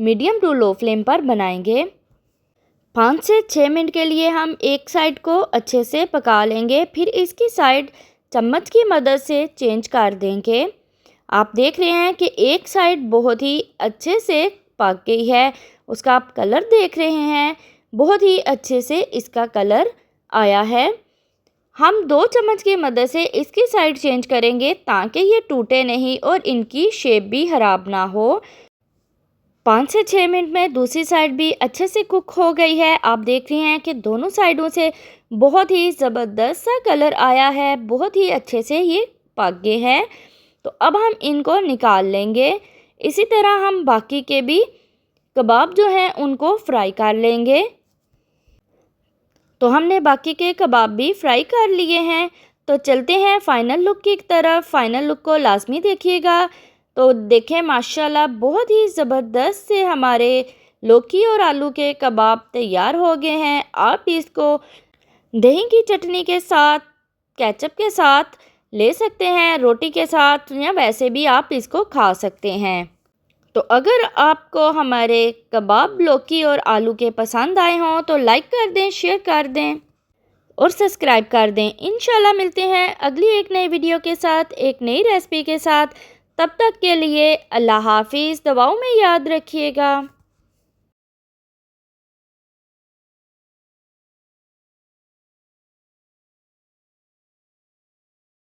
Medium to low flame पर बनाएंगे। 5 से 6 मिनट के लिए हम एक साइड को अच्छे से पका लेंगे, फिर इसकी साइड चम्मच की मदद से चेंज कर देंगे। आप देख रहे हैं कि एक साइड बहुत ही अच्छे से पक गई है, उसका आप कलर देख रहे हैं, बहुत ही अच्छे से इसका कलर आया है। हम 2 चम्मच की मदद से इसकी साइड चेंज करेंगे ताकि ये टूटे नहीं और इनकी शेप भी ख़राब ना हो। 5 से 6 मिनट में दूसरी साइड भी अच्छे से कुक हो गई है। आप देख रहे हैं कि दोनों साइडों से बहुत ही ज़बरदस्त सा कलर आया है, बहुत ही अच्छे से ये पक गए हैं। तो अब हम इनको निकाल लेंगे। इसी तरह हम बाकी के भी कबाब जो हैं उनको फ्राई कर लेंगे। तो हमने बाकी के कबाब भी फ्राई कर लिए हैं। तो चलते हैं फ़ाइनल लुक की तरफ। फ़ाइनल लुक को लाजमी देखिएगा। तो देखें माशाल्लाह बहुत ही ज़बरदस्त से हमारे लौकी और आलू के कबाब तैयार हो गए हैं। आप इसको दही की चटनी के साथ, केचप के साथ ले सकते हैं, रोटी के साथ, या वैसे भी आप इसको खा सकते हैं। तो अगर आपको हमारे कबाब लौकी और आलू के पसंद आए हों तो लाइक कर दें, शेयर कर दें और सब्सक्राइब कर दें। इंशाल्लाह मिलते हैं अगली एक नई वीडियो के साथ, एक नई रेसिपी के साथ। तब तक के लिए अल्लाह हाफिज़। दुआओं में याद रखिएगा।